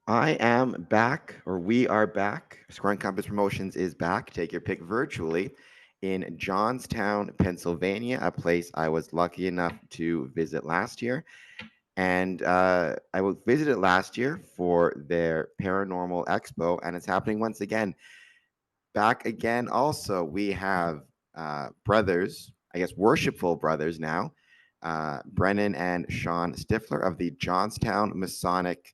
I am back, or we are back. Square and Compass Promotions is back. Take your pick virtually in Johnstown, Pennsylvania, a place I was lucky enough to visit last year. And visited last year for their Paranormal Expo, and it's happening once again. Back again, also, we have brothers, I guess worshipful brothers now, Brennan and Sean Stifler of the Johnstown Masonic.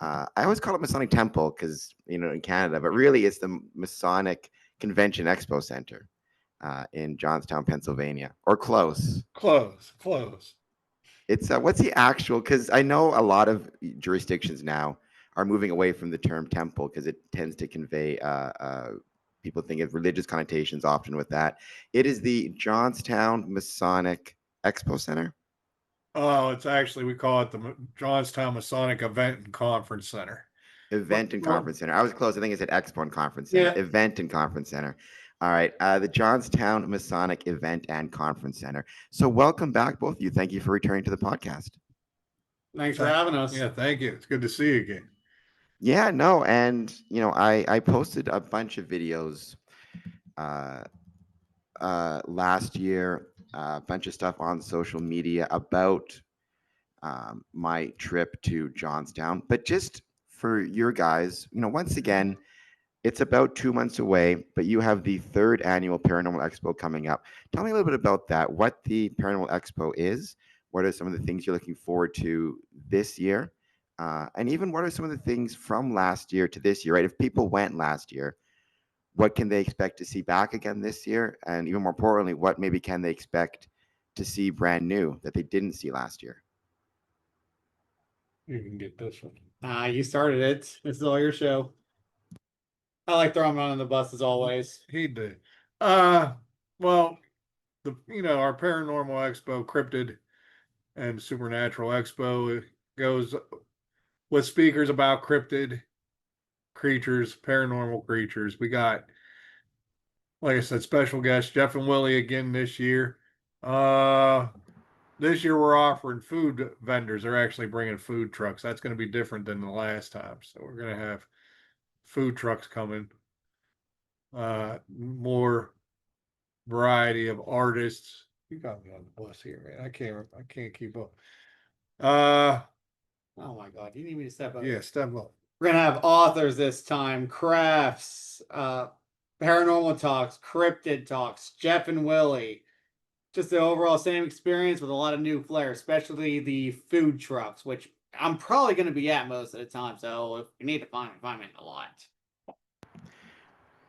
I always call it Masonic Temple because, in Canada, but really it's the Masonic Convention Expo Center in Johnstown, Pennsylvania, or close. Close. It's what's the actual? Because I know a lot of jurisdictions now are moving away from the term temple because it tends to convey people think of religious connotations often with that. It is the Johnstown Masonic Expo Center. Oh, it's actually, we call it the Johnstown Masonic Event and Conference Center. Event and Conference Center. I was close. I think it said Expo and Conference Center. Yeah. Event and Conference Center. All right. The Johnstown Masonic Event and Conference Center. So welcome back, both of you. Thank you for returning to the podcast. Thanks for having us. Yeah, thank you. It's good to see you again. Yeah, no, and I posted a bunch of videos last year, a bunch of stuff on social media about my trip to Johnstown. But just for your guys, once again, it's about 2 months away, but you have the third annual Paranormal Expo coming up. Tell me a little bit about that, what the Paranormal Expo is, what are some of the things you're looking forward to this year, and even what are some of the things from last year to this year, right? If people went last year, what can they expect to see back again this year? And even more importantly, what maybe can they expect to see brand new that they didn't see last year? You can get this one. You started it. This is all your show. I like throwing him on the bus as always. He did. Well, our Paranormal Expo, Cryptid and Supernatural Expo, it goes with speakers about cryptid creatures, paranormal creatures. We got, like I said, special guests Jeff and Willie again this year. This year we're offering food vendors. They're actually bringing food trucks. That's going to be different than the last time. So we're going to have food trucks coming. More variety of artists. You got me on the bus here, man. I can't keep up. Oh my God, you need me to step up? Yeah, step up. We're gonna have authors this time, crafts, paranormal talks, cryptid talks, Jeff and Willie. Just the overall same experience with a lot of new flair, especially the food trucks, which I'm probably going to be at most of the time. So if you need to find me a lot.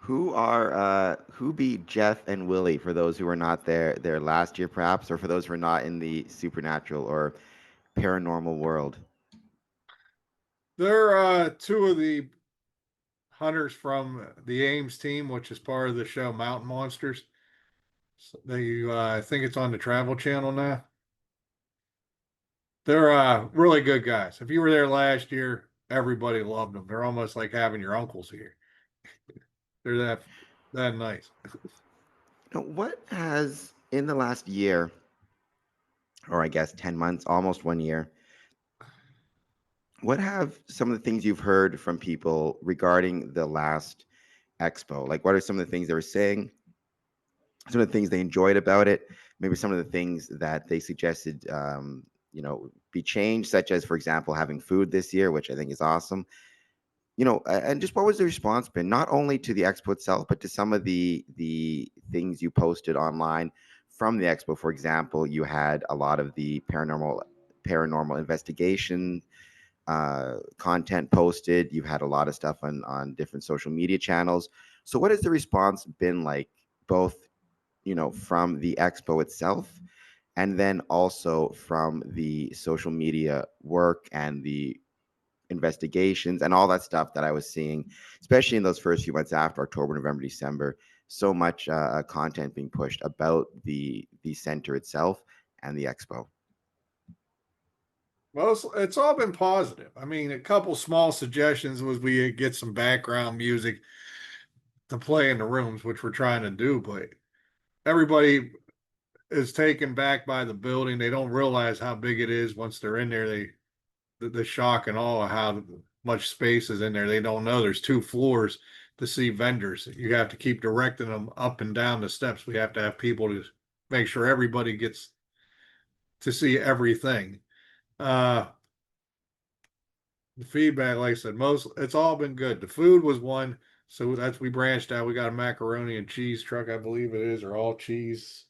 Who beat Jeff and Willie for those who were not there last year, perhaps, or for those who are not in the supernatural or paranormal world? They're two of the hunters from the Ames team, which is part of the show Mountain Monsters. So they, I think it's on the Travel Channel now. They're really good guys. If you were there last year, everybody loved them. They're almost like having your uncles here. They're that nice. What has in the last year, or I guess 10 months, almost 1 year, what have some of the things you've heard from people regarding the last expo? Like, what are some of the things they were saying? Some of the things they enjoyed about it? Maybe some of the things that they suggested, be changed, such as, for example, having food this year, which I think is awesome. And just what was the response been, not only to the expo itself, but to some of the things you posted online from the expo? For example, you had a lot of the paranormal investigation content posted. You've had a lot of stuff on different social media channels. So what has the response been like, both from the expo itself, and then also from the social media work and the investigations and all that stuff that I was seeing, especially in those first few months after October, November, December? So much content being pushed about the center itself and the expo. Well, it's all been positive. I mean, a couple small suggestions was we get some background music to play in the rooms, which we're trying to do, but everybody is taken back by the building. They don't realize how big it is once they're in there. The shock and awe of how much space is in there. They don't know there's 2 floors to see vendors. You have to keep directing them up and down the steps. We have to have people to make sure everybody gets to see everything. The feedback, like I said, it's all been good. The food was one, so we branched out. We got a macaroni and cheese truck, I believe it is, or all cheese.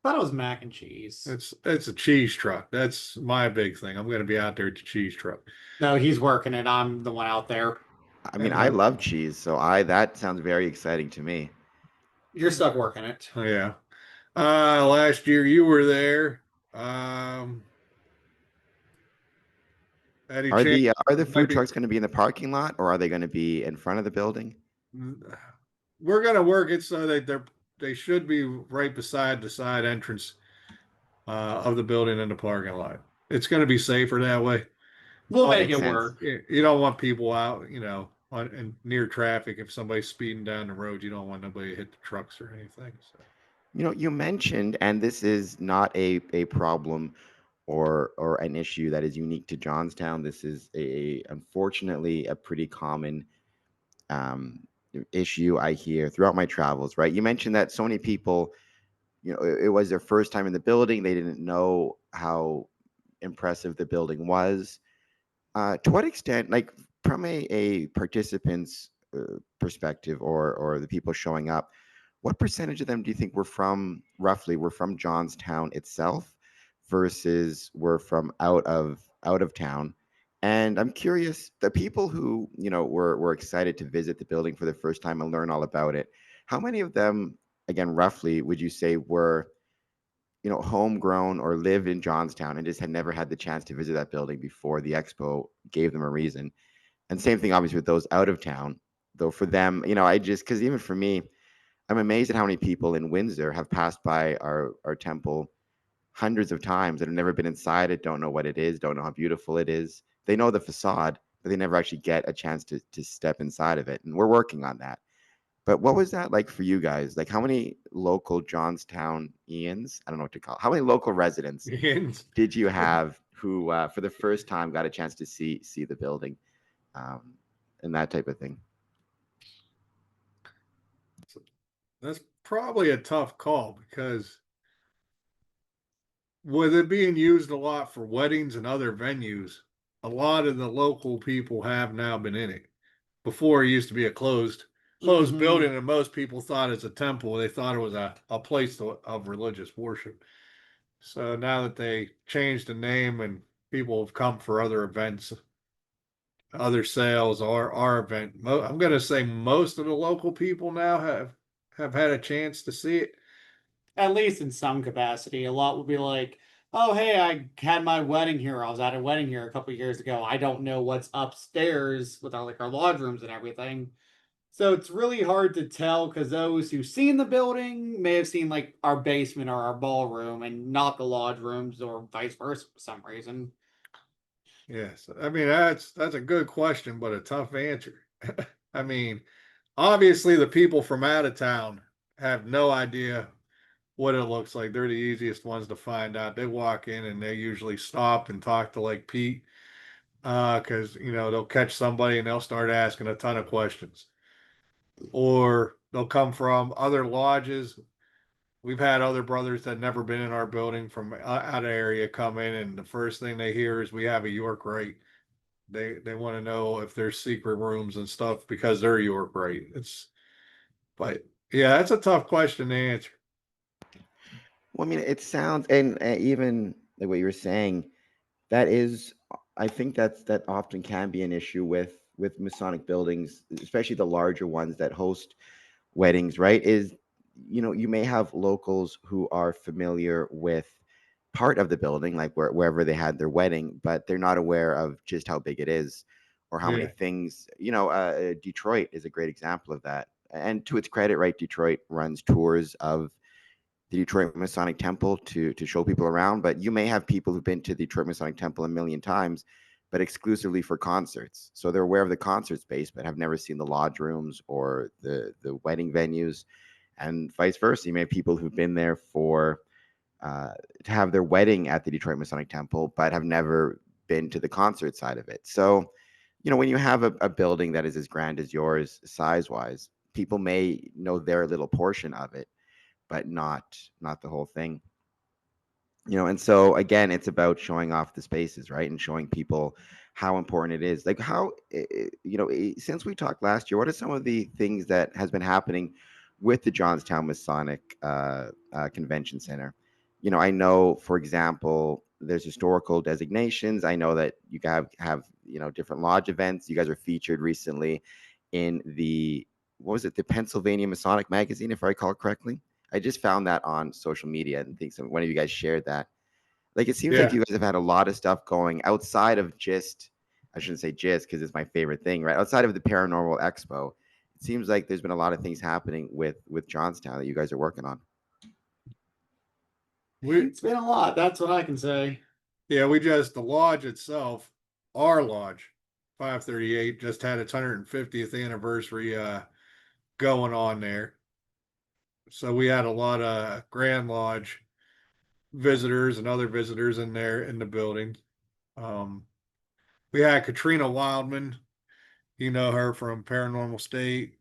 I thought it was mac and cheese. It's a cheese truck. That's my big thing. I'm going to be out there at the cheese truck. No, he's working it. I'm the one out there. I mean, And I love cheese, so that sounds very exciting to me. You're stuck working it. yeah. Last year you were there. Any Are chance the food maybe trucks going to be in the parking lot, or are they going to be in front of the building? we're going to work it so that they should be right beside the side entrance of the building in the parking lot. It's going to be safer that way. We'll make Makes it sense. work. You don't want people out, and near traffic. If somebody's speeding down the road, you don't want nobody to hit the trucks or anything. So. You mentioned, and this is not a problem or an issue that is unique to Johnstown. This is unfortunately a pretty common issue I hear throughout my travels, right? You mentioned that so many people, it was their first time in the building. They didn't know how impressive the building was. To what extent, like from a participant's perspective, or the people showing up, what percentage of them do you think were from Johnstown itself versus were from out of town? And I'm curious, the people who were excited to visit the building for the first time and learn all about it, how many of them, again, roughly, would you say were homegrown or lived in Johnstown and just had never had the chance to visit that building before the expo gave them a reason? And same thing, obviously, with those out of town, though for them, because even for me, I'm amazed at how many people in Windsor have passed by our temple hundreds of times that have never been inside it, don't know what it is, don't know how beautiful it is. They know the facade, but they never actually get a chance to step inside of it. And we're working on that. But what was that like for you guys? Like, how many local Johnstownians, I don't know what to call it, how many local residents did you have who, for the first time, got a chance to see the building, and that type of thing? That's probably a tough call because with it being used a lot for weddings and other venues, a lot of the local people have now been in it. Before it used to be a closed building, and most people thought it's a temple. They thought it was a place of religious worship. So now that they changed the name and people have come for other events, other sales, or our event, I'm going to say most of the local people now have had a chance to see it. At least in some capacity. A lot will be like, oh, hey, I had my wedding here. I was at a wedding here a couple of years ago. I don't know what's upstairs with our lodge rooms and everything. So it's really hard to tell because those who've seen the building may have seen like our basement or our ballroom and not the lodge rooms, or vice versa for some reason. Yes, I mean that's a good question, but a tough answer. I mean, obviously the people from out of town have no idea what it looks like. They're the easiest ones to find out. They walk in and they usually stop and talk to like Pete, because they'll catch somebody and they'll start asking a ton of questions, or they'll come from other lodges. We've had other brothers that never been in our building from out of area come in, and the first thing they hear is we have a York rate. They want to know if there's secret rooms and stuff because they're York rate. But yeah, that's a tough question to answer. Well, I mean, it sounds, and even like what you were saying, that is, I think that often can be an issue with Masonic buildings, especially the larger ones that host weddings, right? Is you may have locals who are familiar with part of the building, like wherever they had their wedding, but they're not aware of just how big it is or how many Yeah. things. Detroit is a great example of that. And to its credit, right, Detroit runs tours of the Detroit Masonic Temple to show people around. But you may have people who've been to the Detroit Masonic Temple a million times, but exclusively for concerts. So they're aware of the concert space, but have never seen the lodge rooms or the wedding venues, and vice versa. You may have people who've been there for to have their wedding at the Detroit Masonic Temple, but have never been to the concert side of it. So, when you have a building that is as grand as yours, size wise, people may know their little portion of it, but not the whole thing. And so again, it's about showing off the spaces, right? And showing people how important it is. Like how, since we talked last year, what are some of the things that has been happening with the Johnstown Masonic Convention Center? I know, for example, there's historical designations. I know that you have different lodge events. You guys are featured recently in what was it, the Pennsylvania Masonic magazine, if I recall correctly. I just found that on social media and think one of you guys shared that. Like, it seems like Yeah. you guys have had a lot of stuff going outside of just, I shouldn't say just because it's my favorite thing, right? Outside of the Paranormal Expo, it seems like there's been a lot of things happening with Johnstown that you guys are working on. It's been a lot. That's what I can say. We just, the lodge itself, our lodge, 538, just had its 150th anniversary going on there. So we had a lot of Grand Lodge visitors and other visitors in there in the building. Um, we had Katrina Wildman, you know her from Paranormal State,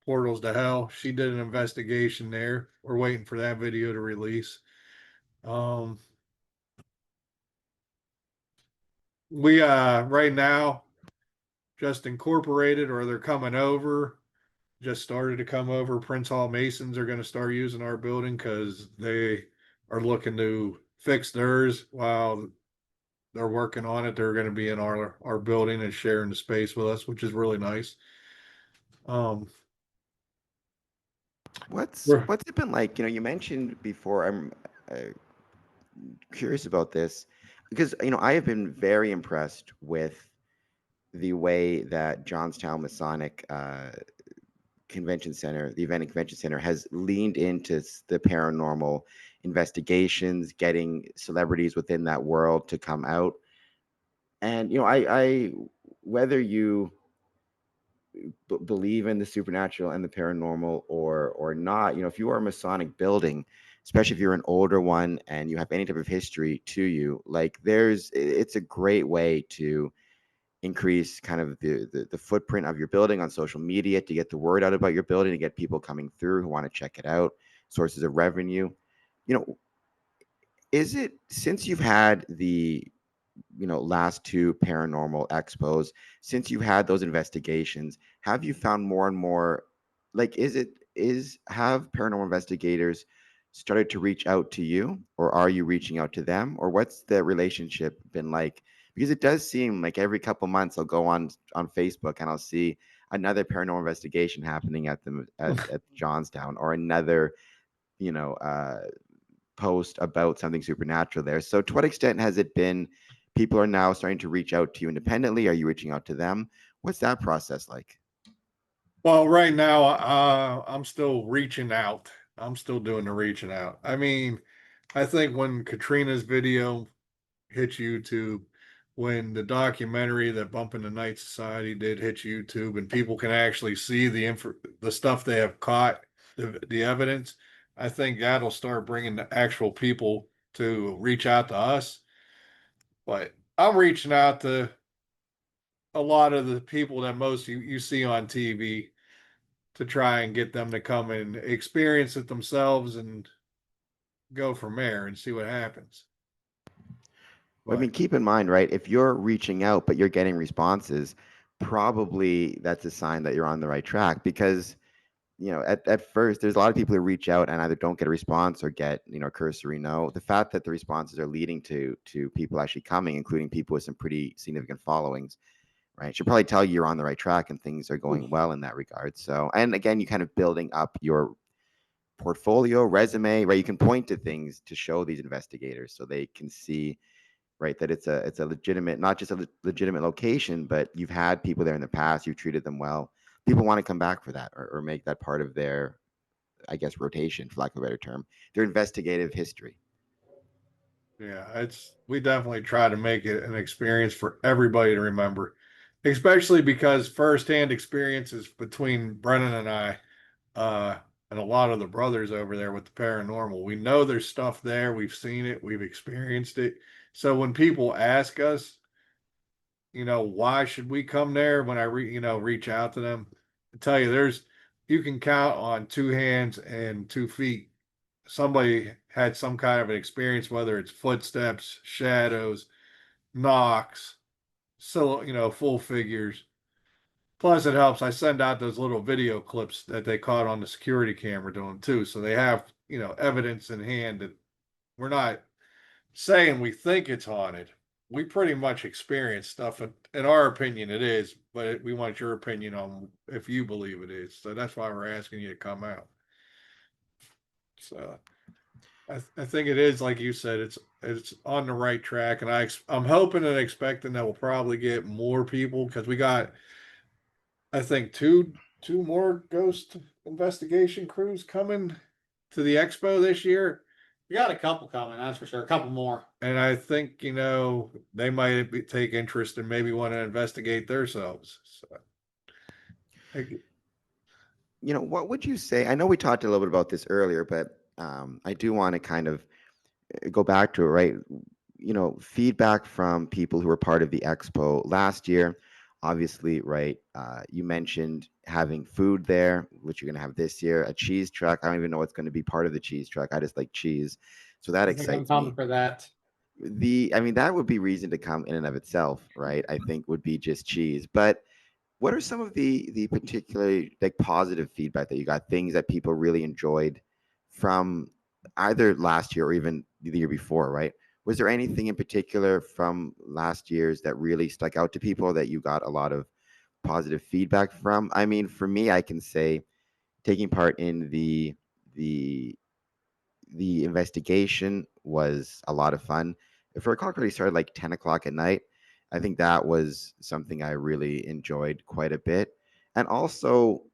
Portals to Hell. She did an investigation there. We're waiting for that video to release. We right now just incorporated, or they're coming over, just started to come over. Prince Hall Masons are going to start using our building because they are looking to fix theirs while they're working on it. They're going to be in our building and sharing the space with us, which is really nice. What's We're- what's it been like? You mentioned before. I'm curious about this because I have been very impressed with the way that Johnstown Masonic Convention Center, the event and convention center, has leaned into the paranormal investigations, getting celebrities within that world to come out. And I whether you believe in the supernatural and the paranormal or not, if you are a Masonic building, especially if you're an older one and you have any type of history to you, like it's a great way to increase kind of the footprint of your building on social media, to get the word out about your building, to get people coming through who want to check it out, sources of revenue. Is it, since you've had the last two paranormal expos, since you've had those investigations, have you found more and more, like, have paranormal investigators started to reach out to you, or are you reaching out to them, or what's the relationship been like? Because it does seem like every couple months I'll go on Facebook and I'll see another paranormal investigation happening at Johnstown, or another you know uh post about something supernatural there. So to what extent has it been, people are now starting to reach out to you independently? Are you reaching out to them? What's that process like? well, right now, I'm still reaching out. I'm still doing the reaching out. I mean, I think when Katrina's video hit YouTube, when the documentary that Bump in the Night Society did hit YouTube, and people can actually see the stuff they have caught, the evidence, I think that'll start bringing the actual people to reach out to us. But I'm reaching out to a lot of the people that most you see on TV to try and get them to come and experience it themselves and go from there and see what happens. Well, I mean, But keep in mind, right? If you're reaching out but you're getting responses, probably that's a sign that you're on the right track, because at first there's a lot of people who reach out and either don't get a response or get cursory no. The fact that the responses are leading to people actually coming, including people with some pretty significant followings, right, should probably tell you you're on the right track and things are going well in that regard. So, and again, you kind of building up your portfolio, resume, right? You can point to things to show these investigators so they can see, right, that it's a legitimate, not just a legitimate location, but you've had people there in the past, you've treated them well. People want to come back for that, or make that part of their, I guess, rotation, for lack of a better term, their investigative history. yeah, we definitely try to make it an experience for everybody to remember, especially because firsthand experiences between Brennan and I, uh, and a lot of the brothers over there with the paranormal. We know there's stuff there. We've seen it. We've experienced it. So when people ask us, why should we come there? When I reach out to them, I tell you, you can count on two hands and 2 feet. Somebody had some kind of an experience, whether it's footsteps, shadows, knocks, so full figures. Plus, it helps. I send out those little video clips that they caught on the security camera doing too, so they have evidence in hand that we're not saying we think it's haunted. We pretty much experience stuff. In our opinion, it is, but we want your opinion on if you believe it is. So that's why we're asking you to come out. So I think it is, like you said, it's on the right track, and I'm hoping and expecting that we'll probably get more people because we got, I think, two more ghost investigation crews coming to the expo this year. We got a couple coming, that's for sure. A couple more. And I think, they might take interest and maybe want to investigate themselves. So, What would you say? I know we talked a little bit about this earlier, but I do want to kind of go back to it, right? Feedback from people who were part of the expo last year, obviously, right? You mentioned having food there, which you're going to have this year, a cheese truck. I don't even know what's going to be part of the cheese truck. I just like cheese. So that excites me. For that. That would be reason to come in and of itself, right? I think would be just cheese. But what are some of the particularly like positive feedback that you got, things that people really enjoyed from either last year or even the year before, right? Was there anything in particular from last year's that really stuck out to people that you got a lot of positive feedback from? I mean, for me, I can say taking part in the investigation was a lot of fun. If I recall correctly, started like 10 o'clock at night. I think that was something I really enjoyed quite a bit. And also,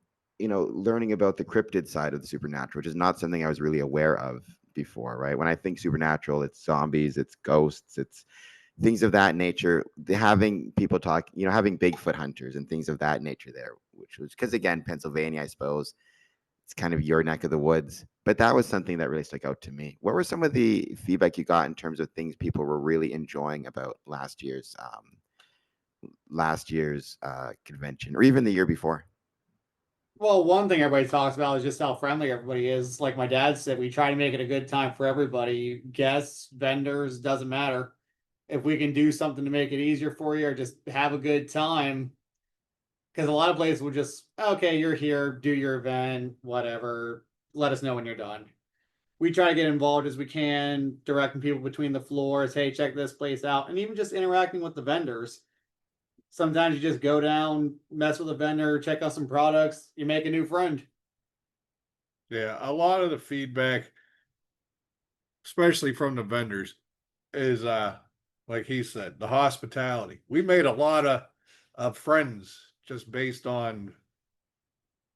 learning about the cryptid side of the supernatural, which is not something I was really aware of before, right? When I think supernatural, it's zombies, it's ghosts, it's things of that nature. Having people talk, having Bigfoot hunters and things of that nature there, which was because, again, Pennsylvania, I suppose, it's kind of your neck of the woods. But that was something that really stuck out to me. What were some of the feedback you got in terms of things people were really enjoying about last year's convention, or even the year before? Well, one thing everybody talks about is just how friendly everybody is. Like my dad said, we try to make it a good time for everybody. Guests, vendors, doesn't matter. If we can do something to make it easier for you or just have a good time. Because a lot of places will just, okay, you're here, do your event, whatever. Let us know when you're done. We try to get involved as we can, directing people between the floors. Hey, check this place out. And even just interacting with the vendors. Sometimes you just go down, mess with a vendor, check out some products, you make a new friend. Yeah, a lot of the feedback, especially from the vendors, is like he said, the hospitality. We made a lot of friends just based on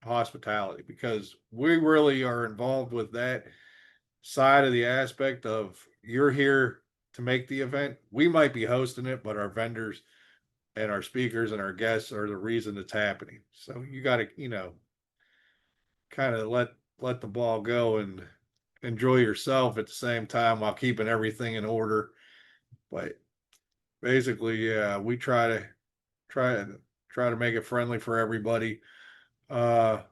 hospitality because we really are involved with that side of the aspect of you're here to make the event. We might be hosting it, but our vendors and our speakers and our guests are the reason it's happening. So you got to, kind of let the ball go and enjoy yourself at the same time while keeping everything in order. But basically, yeah, we try to make it friendly for everybody. We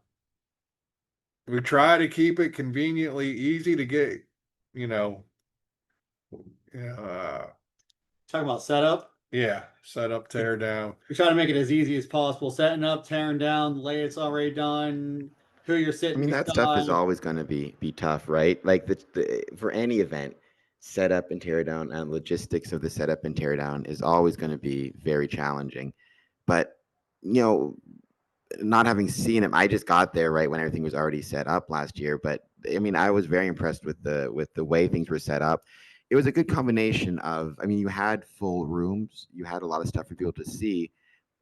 try to keep it conveniently easy to get, you know, Talking about setup. yeah, set up, tear down. We try to make it as easy as possible. Setting up, tearing down, the layout's already done, who you're sitting That stuff is always going to be tough, right? Like for any event, setup and tear down and logistics of the setup and tear down is always going to be very challenging. But not having seen him, I just got there right when everything was already set up last year. But I was very impressed with the way things were set up. It was a good combination of, you had full rooms, you had a lot of stuff for people to see,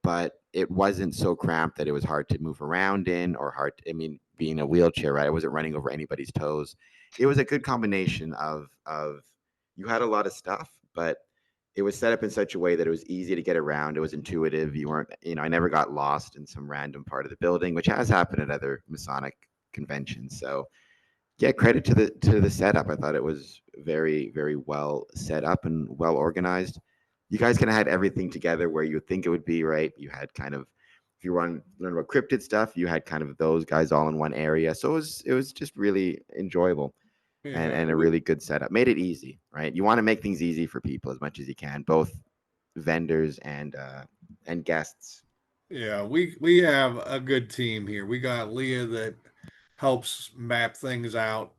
but it wasn't so cramped that it was hard to move around in or hard. Being in a wheelchair, right? I wasn't running over anybody's toes. It was a good combination of you had a lot of stuff, but it was set up in such a way that it was easy to get around. It was intuitive. You weren't, I never got lost in some random part of the building, which has happened at other Masonic conventions. So yeah, credit to the setup. I thought it was very, very well set up and well organized. you guys kind of had everything together where you would think it would be, right? You had kind of, if you want to learn about cryptid stuff, you had kind of those guys all in one area. So it was just really enjoyable Yeah, and a really good setup. Made it easy, right? You want to make things easy for people as much as you can, both vendors and guests. yeah, we have a good team here. We got Leah that helps map things out,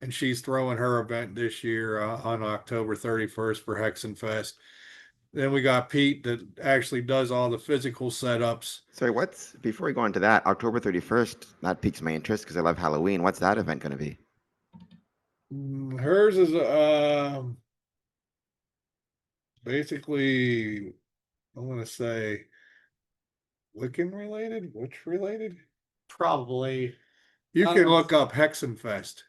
and she's throwing her event this year on October 31st for Hexenfest. Then we got Pete that actually does all the physical setups. Sorry, what's before we go into that, October 31st, that piques my interest because I love Halloween. What's that event going to be? Hers is basically, I want to say Wiccan related, witch related. Probably. You can look up Hexenfest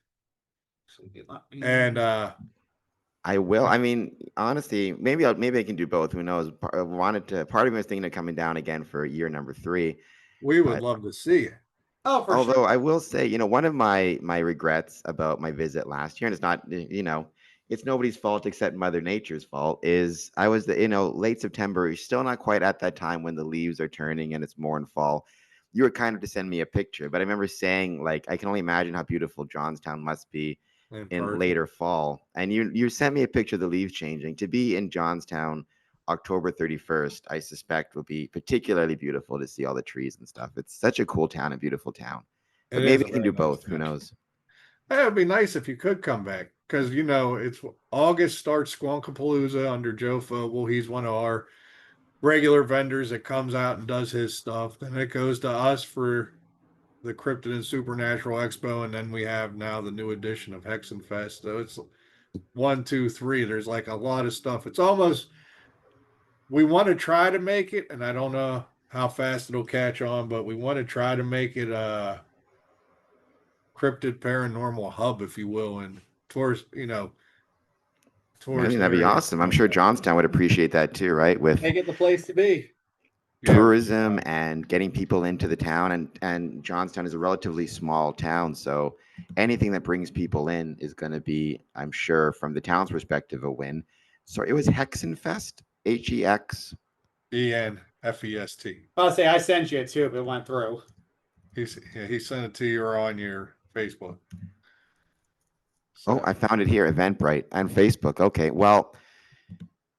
and I will. I mean, honestly, maybe I can do both. Who knows? I wanted to. Part of me was thinking of coming down again for year number 3. we would But love to see it. Oh, for although sure. I will say, one of my regrets about my visit last year, and it's not, it's nobody's fault except Mother Nature's fault, is I was late September. You're still not quite at that time when the leaves are turning and it's more in fall. You were kind of to send me a picture, but I remember saying, like, I can only imagine how beautiful Johnstown must be In in person. later fall. And you sent me a picture of the leaves changing. To be in Johnstown October 31st, I suspect will be particularly beautiful to see all the trees and stuff. It's such a cool town, a beautiful town. But It is maybe a I can very do nice both. Who town. knows? It would be nice if you could come back because it's August starts Squonkapalooza under Joe Fogel. He's one of our regular vendors that comes out and does his stuff. Then it goes to us for the Cryptid and Supernatural Expo, and then we have now the new edition of Hexenfest. So it's 1, 2, 3. There's like a lot of stuff. It's almost we want to try to make it, and I don't know how fast it'll catch on, but we want to try to make it a cryptid paranormal hub, if you will, and tourist, I tourist think that'd be areas. awesome. I'm sure Johnstown would appreciate that too, right? With Make it the place to be. Yeah, tourism and getting people into the town, and Johnstown is a relatively small town, so anything that brings people in is going to be, I'm sure, from the town's perspective, a win. So it was Hexenfest, HEX. ENFEST. I'll say I sent you it too if it went through. He sent it to you or on your Facebook. Oh, So I found it here, Eventbrite and Facebook. Okay, well,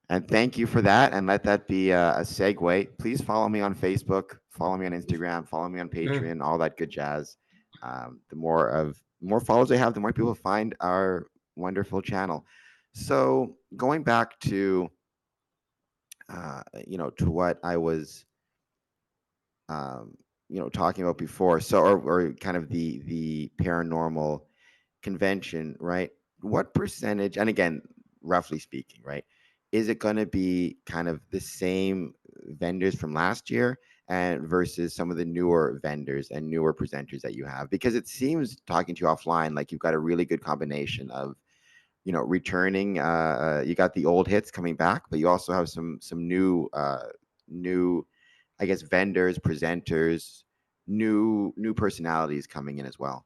and thank you for that. And let that be a segue. Please follow me on Facebook, follow me on Instagram, follow me on Patreon, all that good jazz. The more followers I have, the more people find our wonderful channel. So going back to to what I was talking about before. So or kind of the paranormal convention, right? What percentage, and again, roughly speaking, right? Is it going to be kind of the same vendors from last year and versus some of the newer vendors and newer presenters that you have? Because it seems, talking to you offline, like you've got a really good combination of, returning. You got the old hits coming back, but you also have some new, I guess, vendors, presenters, new personalities coming in as well.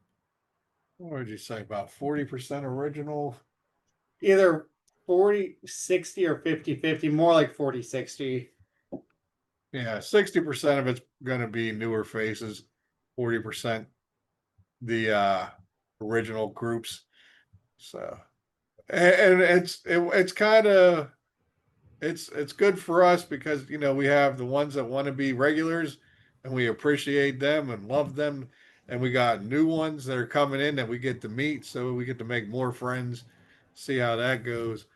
what did you say? About 40% original. Either 40, 60 or 50, 50, more like 40, 60. Yeah, 60% of it's gonna be newer faces, 40% the original groups. So and it's kind of it's good for us because we have the ones that want to be regulars and we appreciate them and love them, and we got new ones that are coming in that we get to meet, so we get to make more friends, see how that goes.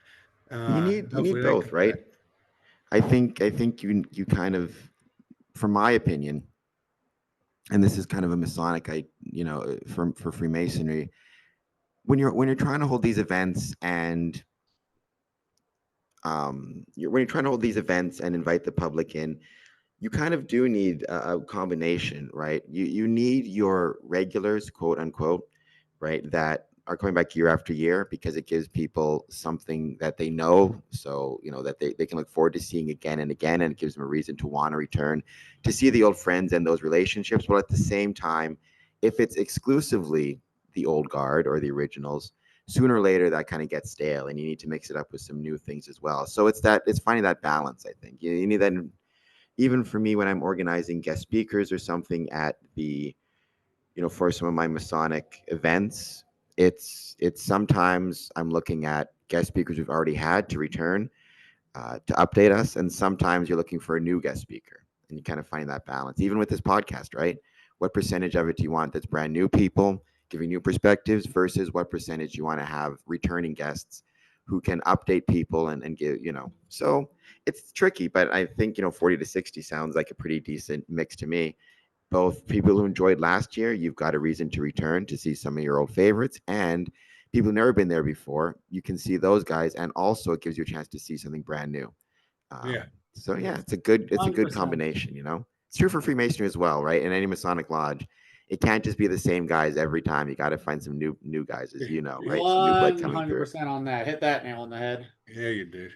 You Hopefully need they both, come back. right? I think you kind of, from my opinion, and this is kind of a Masonic, for Freemasonry, when you're trying to hold these events and when you're trying to hold these events and invite the public in, you kind of do need a combination, right? You need your regulars, quote unquote, right, that are coming back year after year because it gives people something that they know, so that they can look forward to seeing again and again, and it gives them a reason to want to return to see the old friends and those relationships. But at the same time, if it's exclusively the old guard or the originals, sooner or later that kind of gets stale, and you need to mix it up with some new things as well. So it's finding that balance. I think you need that. Even for me, when I'm organizing guest speakers or something at the, for some of my Masonic events, it's sometimes I'm looking at guest speakers we've already had to return, to update us, and sometimes you're looking for a new guest speaker, and you kind of find that balance. Even with this podcast, right? What percentage of it do you want that's brand new people giving new perspectives versus what percentage you want to have returning guests who can update people and give, so it's tricky, but I think, 40 to 60 sounds like a pretty decent mix to me. Both people who enjoyed last year, you've got a reason to return to see some of your old favorites, and people who've never been there before, you can see those guys, and also it gives you a chance to see something brand new. Yeah. So yeah, it's a good 100%. combination. It's true for Freemasonry as well, right? In any Masonic lodge, it can't just be the same guys every time. You got to find some new guys, as you know, right? Some new blood coming through. 100% on that. Hit that nail on the head. Yeah, you did.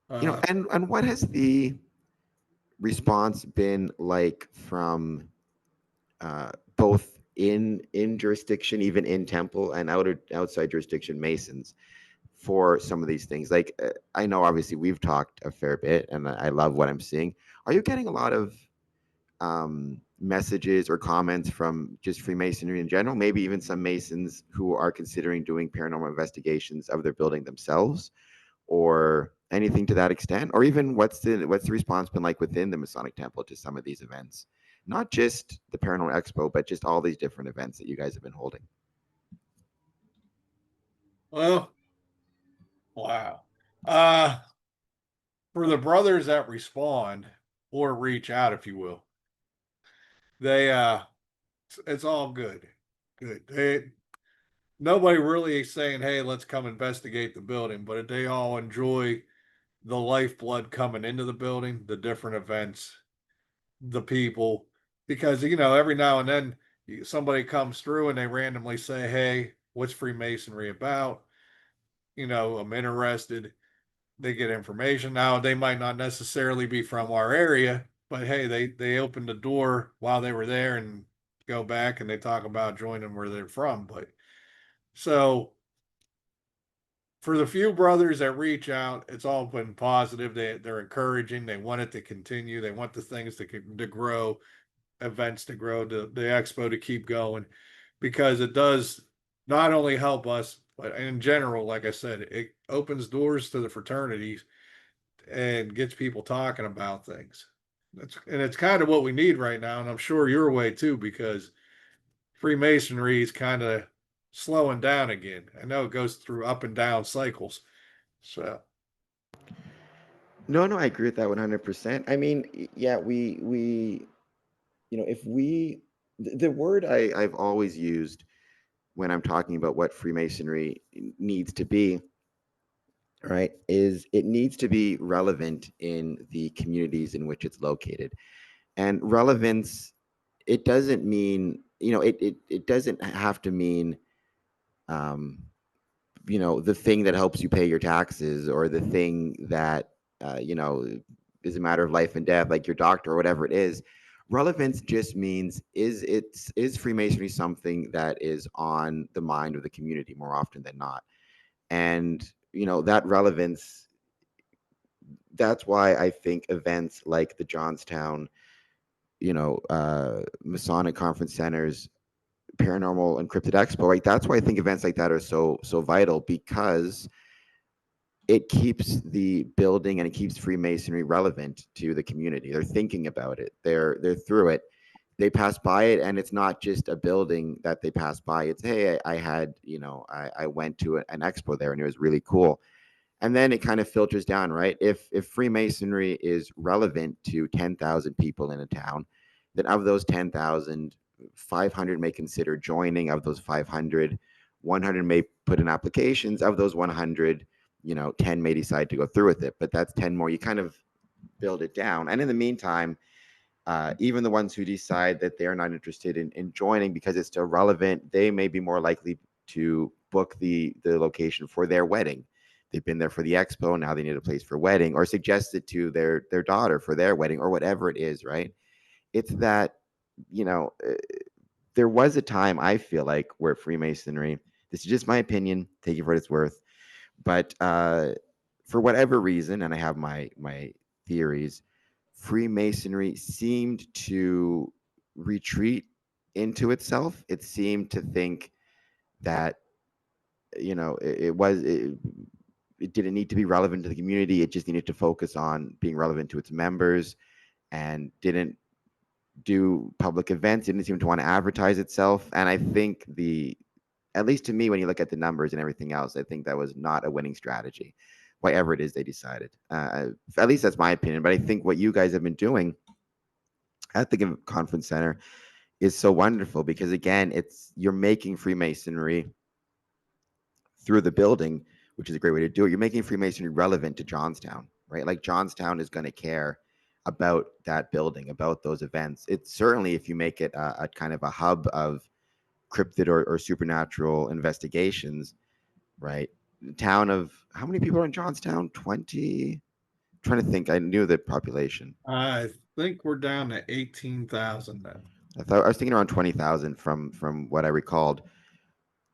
And what has the response been like from both in jurisdiction, even in temple, and outside jurisdiction Masons for some of these things? Like, I know obviously we've talked a fair bit, and I love what I'm seeing. Are you getting a lot of messages or comments from just Freemasonry in general? Maybe even some Masons who are considering doing paranormal investigations of their building themselves, or anything to that extent? Or even what's the response been like within the Masonic Temple to some of these events? Not just the Paranormal Expo, but just all these different events that you guys have been holding. Well, wow. For the brothers that respond or reach out, if you will, they it's all good. Good. Nobody really is saying, "Hey, let's come investigate the building," but they all enjoy the lifeblood coming into the building, the different events, the people, because every now and then somebody comes through and they randomly say, "Hey, what's Freemasonry about?" I'm interested. They get information. Now they might not necessarily be from our area, but hey, they opened the door while they were there and go back and they talk about joining where they're from. But so for the few brothers that reach out, it's all been positive. They're encouraging. They want it to continue. They want the things to grow, events to grow, the expo to keep going, because it does not only help us, but in general, like I said, it opens doors to the fraternities and gets people talking about things. It's kind of what we need right now, and I'm sure your way too, because Freemasonry is kind of slowing down again. I know it goes through up and down cycles. So No, I agree with that 100%. I mean, yeah, we if the word I've always used when I'm talking about what Freemasonry needs to be, right, is it needs to be relevant in the communities in which it's located. And relevance, it doesn't mean, it doesn't have to mean, the thing that helps you pay your taxes, or the thing that, is a matter of life and death, like your doctor or whatever it is. Relevance just means, is Freemasonry something that is on the mind of the community more often than not? And, that relevance, that's why I think events like the Johnstown, Masonic Conference Center's Paranormal Encrypted Expo, right? That's why I think events like that are so vital, because it keeps the building and it keeps Freemasonry relevant to the community. They're thinking about it. They're through it. They pass by it, and it's not just a building that they pass by. It's, hey, I had, I went to an expo there and it was really cool. And then it kind of filters down, right? If Freemasonry is relevant to 10,000 people in a town, then of those 10,000, 500 may consider joining. Of those 500, 100 may put in applications. Of those 100, 10 may decide to go through with it. But that's 10 more. You kind of build it down. And in the meantime, even the ones who decide that they're not interested in joining because it's still relevant, they may be more likely to book the location for their wedding. They've been there for the expo, now they need a place for wedding, or suggest it to their daughter for their wedding, or whatever it is, right? It's that, there was a time, I feel like, where Freemasonry, This is just my opinion. Take it for what it's worth. But for whatever reason, and I have my theories, Freemasonry seemed to retreat into itself. It seemed to think that it didn't need to be relevant to the community. It just needed to focus on being relevant to its members, and didn't do public events. It didn't seem to want to advertise itself. And I think at least to me, when you look at the numbers and everything else, I think that was not a winning strategy, whatever it is they decided. At least that's my opinion. But I think what you guys have been doing at the conference center is so wonderful, because again, you're making Freemasonry through the building, which is a great way to do it. You're making Freemasonry relevant to Johnstown, right? Like Johnstown is going to care about that building, about those events. It's certainly, if you make it a kind of a hub of cryptid or supernatural investigations, right? The town of, how many people are in Johnstown? 20. Trying to think. I knew the population. I think we're down to 18,000 now. I was thinking around 20,000 from what I recalled.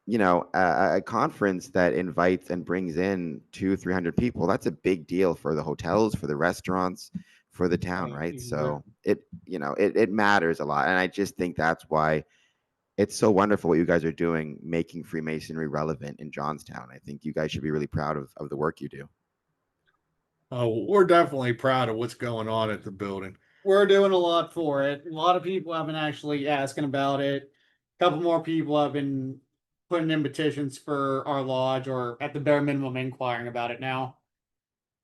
A conference that invites and brings in 200-300 people, that's a big deal for the hotels, for the restaurants, for the town, right? So it matters a lot. And I just think that's why it's so wonderful what you guys are doing, making Freemasonry relevant in Johnstown. I think you guys should be really proud of the work you do. We're definitely proud of what's going on at the building. We're doing a lot for it. A lot of people have been actually asking about it. A couple more people have been putting in petitions for our lodge, or at the bare minimum inquiring about it now.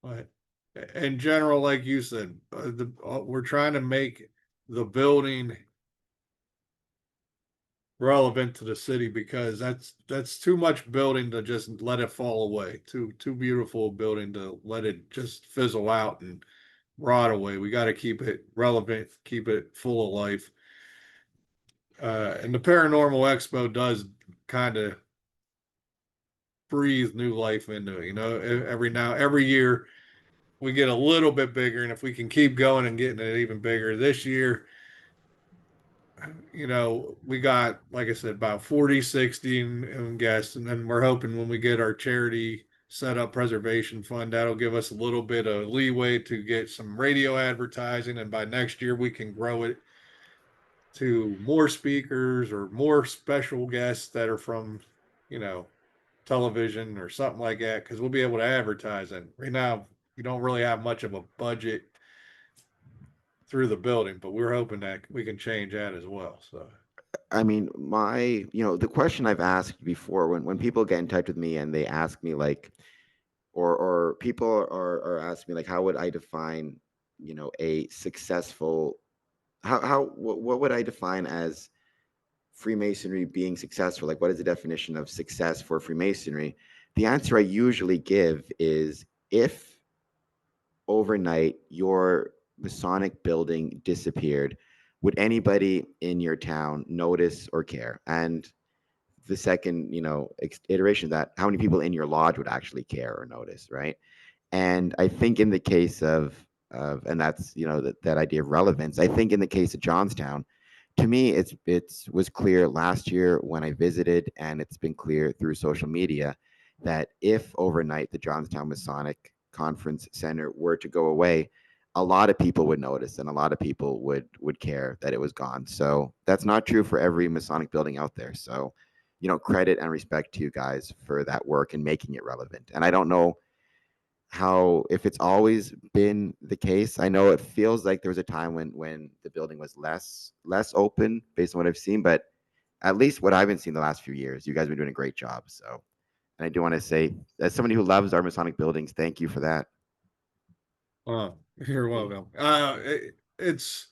But in general, like you said, we're trying to make the building relevant to the city, because that's too much building to just let it fall away. Too beautiful a building to let it just fizzle out and rot away. We got to keep it relevant, keep it full of life. And the Paranormal Expo does kind of breathe new life into it. Every year we get a little bit bigger, and if we can keep going and getting it even bigger this year, we got, like I said, about 40, 60 in guests. And then we're hoping when we get our charity set up preservation fund, that'll give us a little bit of leeway to get some radio advertising. And by next year, we can grow it to more speakers or more special guests that are from, television or something like that, because we'll be able to advertise it. Right now, you don't really have much of a budget through the building, but we're hoping that we can change that as well. So, I mean, the question I've asked before, when people get in touch with me and they ask me like, or people are asking me like, how would I define, a successful, what would I define as Freemasonry being successful? Like, what is the definition of success for Freemasonry? The answer I usually give is, if overnight your Masonic building disappeared, would anybody in your town notice or care? And the second, iteration of that, how many people in your lodge would actually care or notice, right? And I think in the case and that's, that idea of relevance, I think in the case of Johnstown, to me, it was clear last year when I visited, and it's been clear through social media, that if overnight the Johnstown Masonic Conference Center were to go away, a lot of people would notice, and a lot of people would care that it was gone. So that's not true for every Masonic building out there. So, credit and respect to you guys for that work and making it relevant. And I don't know if it's always been the case. I know it feels like there was a time when the building was less open based on what I've seen, but at least what I've been seeing the last few years, you guys have been doing a great job. So, and I do want to say, as somebody who loves our Masonic buildings, thank you for that. You're welcome. It's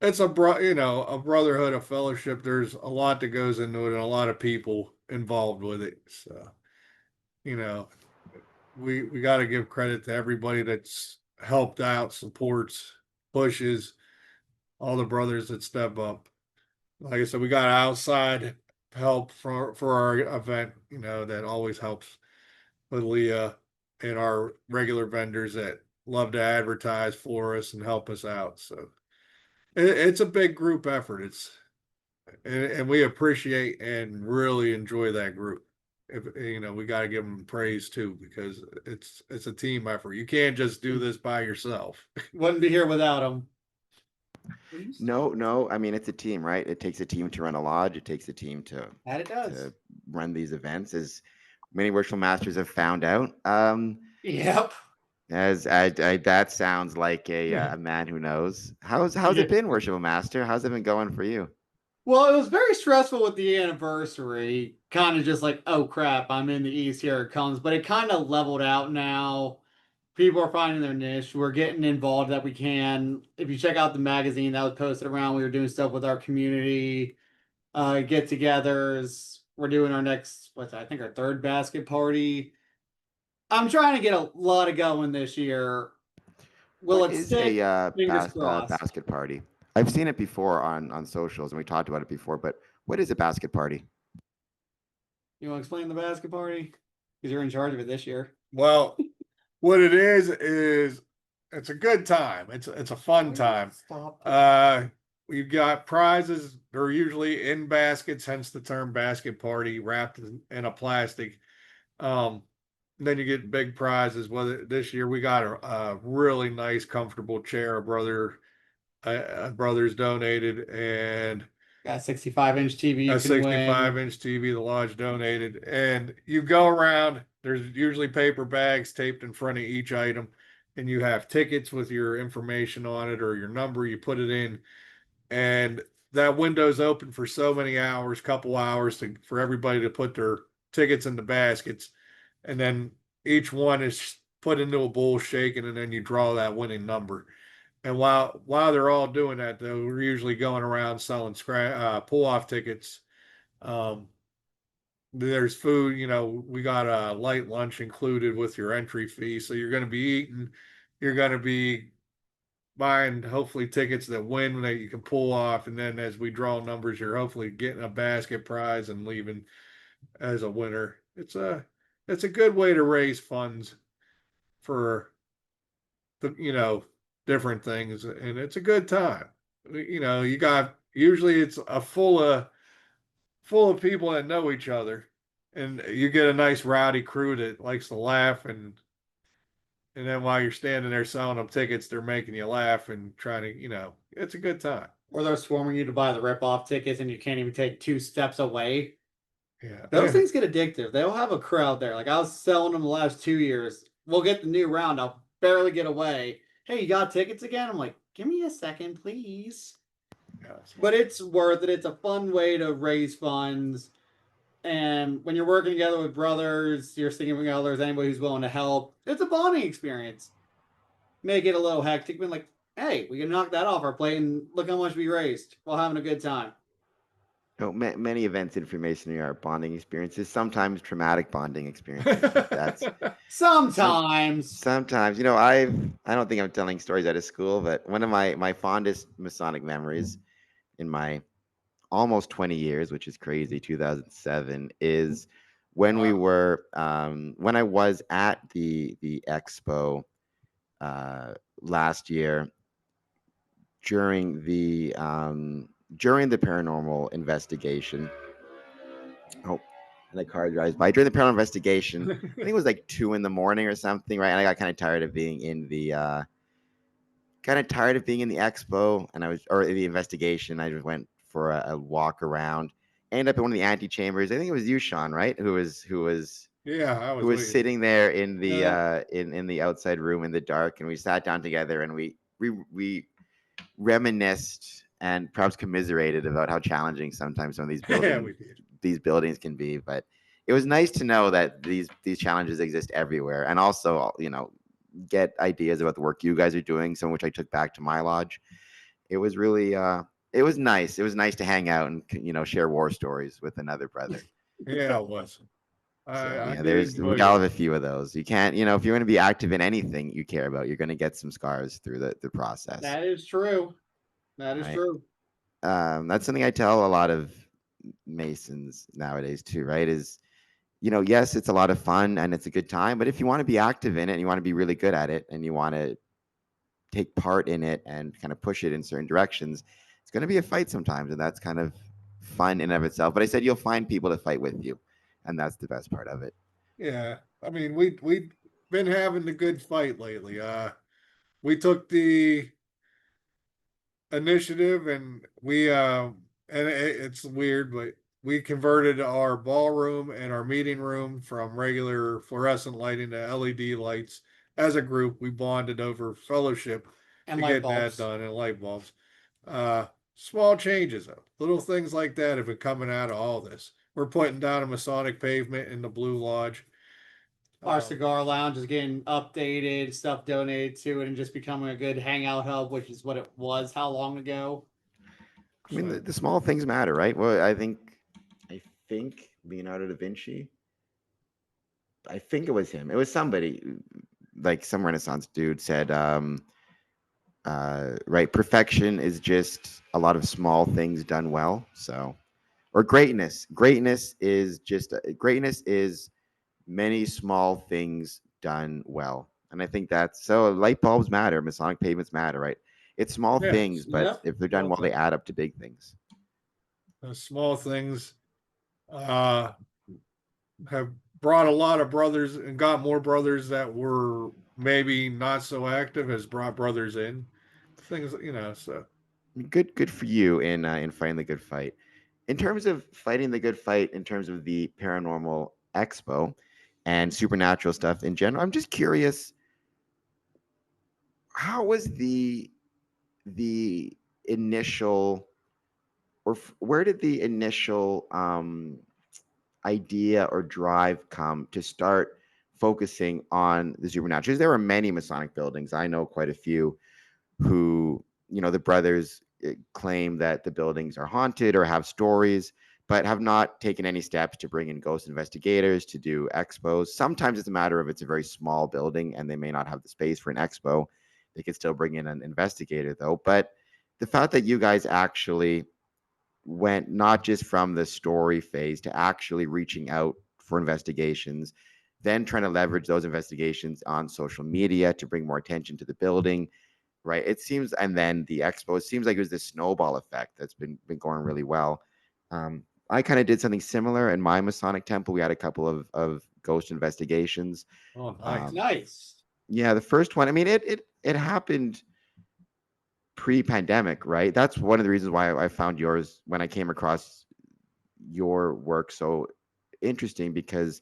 a brotherhood, a fellowship. There's a lot that goes into it, and a lot of people involved with it. So, we got to give credit to everybody that's helped out, supports, pushes, all the brothers that step up. Like I said, we got outside help for our event, that always helps with Leah, and our regular vendors that love to advertise for us and help us out. So it's a big group effort. and we appreciate and really enjoy that group. If we got to give them praise too, because it's a team effort. You can't just do this by yourself. Wouldn't be here without them. No. I mean, it's a team, right? It takes a team to run a lodge. It takes a team That it does. to run these events, as many worshipful masters have found out. Yep. As that sounds like a man who knows. How's Yeah. it been, worshipful master? How's it been going for you? Well, it was very stressful with the anniversary. Kind of just like, oh crap, I'm in the East, here it comes. But it kind of leveled out now. People are finding their niche. We're getting involved that we can. If you check out the magazine that was posted around, we were doing stuff with our community, get-togethers. We're doing our next, I think our third basket party. I'm trying to get a lot of going this year. Will What it is stick? a Fingers crossed. basket party? I've seen it before on socials, and we talked about it before. But what is a basket party? You want to explain the basket party? Because you're in charge of it this year. Well, what it is it's a good time. It's a fun time. We've got prizes. They're usually in baskets, hence the term basket party, wrapped in a plastic. Then you get big prizes. Whether this year we got a really nice, comfortable chair. A brother's donated, and Got a 65-inch TV you a can win. 65-inch TV the lodge donated. And you go around. There's usually paper bags taped in front of each item, and you have tickets with your information on it or your number. You put it in, and that window's open for so many hours, couple hours for everybody to put their tickets in the baskets. And then each one is put into a bowl, shaken, and then you draw that winning number. And while they're all doing that, though, we're usually going around selling pull-off tickets. There's food, we got a light lunch included with your entry fee. So you're going to be eating, you're going to be buying hopefully tickets that win that you can pull off. And then as we draw numbers, you're hopefully getting a basket prize and leaving as a winner. It's a good way to raise funds for the, different things. And it's a good time. You got, usually it's full of people that know each other, and you get a nice rowdy crew that likes to laugh, and then while you're standing there selling them tickets, they're making you laugh and trying to, it's a good time. Or they're swarming you to buy the rip-off tickets and you can't even take 2 steps away. Yeah. Those things get addictive. They'll have a crowd there. Like I was selling them the last 2 years. We'll get the new round. I'll barely get away. Hey, you got tickets again? I'm like, give me a second, please. Yes. But it's worth it. It's a fun way to raise funds. And when you're working together with brothers, your significant others, anybody who's willing to help, it's a bonding experience. May get a little hectic, but like, hey, we can knock that off our plate and look how much we raised while having a good time. Many events in Freemasonry are bonding experiences, sometimes traumatic bonding experiences. That's Sometimes. sometimes, I don't think I'm telling stories out of school, but one of my fondest Masonic memories in my almost 20 years, which is crazy, 2007, is when we were when I was at the expo last year during the paranormal investigation. Oh, and the car drives by. During the paranormal investigation, I think it was like 2 a.m. or something, right? And I got kind of tired of being in the expo, and or the investigation. I just went for a walk around. Ended up in one of the antechambers. I think it was you, Sean, right? Who was Yeah, who was sitting there in the Yeah. in the outside room in the dark, and we sat down together and we reminisced and perhaps commiserated about how challenging sometimes some of these buildings can be. But it was nice to know that these challenges exist everywhere, and also get ideas about the work you guys are doing, some of which I took back to my lodge. It was really it was nice. It was nice to hang out and share war stories with another brother. Yeah, it was. We all have a few of those. You can't, if you're going to be active in anything you care about, you're going to get some scars through the process. That is true. That is true. That's something I tell a lot of Masons nowadays too, right? Is, yes, it's a lot of fun and it's a good time, but if you want to be active in it and you want to be really good at it and you want to take part in it and kind of push it in certain directions, it's going to be a fight sometimes, and that's kind of fun in and of itself. But I said you'll find people to fight with you, and that's the best part of it. Yeah, I mean, we've been having the good fight lately. We took the initiative, and it's weird, but we converted our ballroom and our meeting room from regular fluorescent lighting to LED lights. As a group, we bonded over fellowship And to light get that bulbs. done, and light bulbs. Small changes, though. Little things like that have been coming out of all this. We're putting down a Masonic pavement in the Blue Lodge. Our Um, cigar lounge is getting updated, stuff donated to it, and just becoming a good hangout hub, which is what it was how long ago? I mean, so- the small things matter, right? Well, I think Leonardo da Vinci. I think it was him. It was somebody, like some Renaissance dude, said, right, perfection is just a lot of small things done well. So, or greatness. Greatness is many small things done well. And I think that's so. Light bulbs matter. Masonic pavements matter, right? It's small yeah, things, but Yep. if they're done well, they add up to big things. small things uh, have brought a lot of brothers and got more brothers that were maybe not so active, has brought brothers in. Things, so Good for you in fighting the good fight. In terms of fighting the good fight, in terms of the Paranormal Expo and supernatural stuff in general, I'm just curious, how was the initial, where did the initial idea or drive come to start focusing on the supernatural? There were many Masonic buildings. I know quite a few who, the brothers claim that the buildings are haunted or have stories, but have not taken any steps to bring in ghost investigators to do expos. Sometimes it's a matter of it's a very small building and they may not have the space for an expo. They could still bring in an investigator though. But the fact that you guys actually went not just from the story phase to actually reaching out for investigations, then trying to leverage those investigations on social media to bring more attention to the building, right? It seems, and then the expo, it seems like it was this snowball effect that's been going really well. I kind of did something similar in my Masonic temple. We had a couple of ghost investigations. oh, nice. Nice. Yeah, the first one, I mean, it happened pre-pandemic, right? That's one of the reasons why I found yours when I came across your work so interesting, because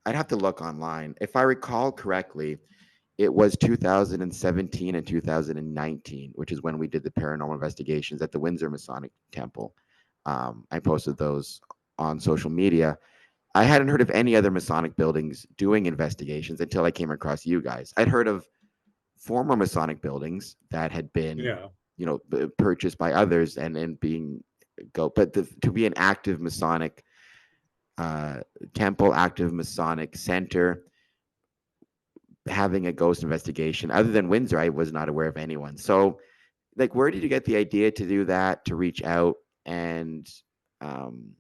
I'd have to look online. If I recall correctly, it was 2017 and 2019, which is when we did the paranormal investigations at the Windsor Masonic Temple. I posted those on social media. I hadn't heard of any other Masonic buildings doing investigations until I came across you guys. I'd heard of former Masonic buildings that had been, Yeah, purchased by others and being but to be an active Masonic temple, active Masonic center, having a ghost investigation, other than Windsor, I was not aware of anyone. So, like, where did you get the idea to do that, to reach out? And, um,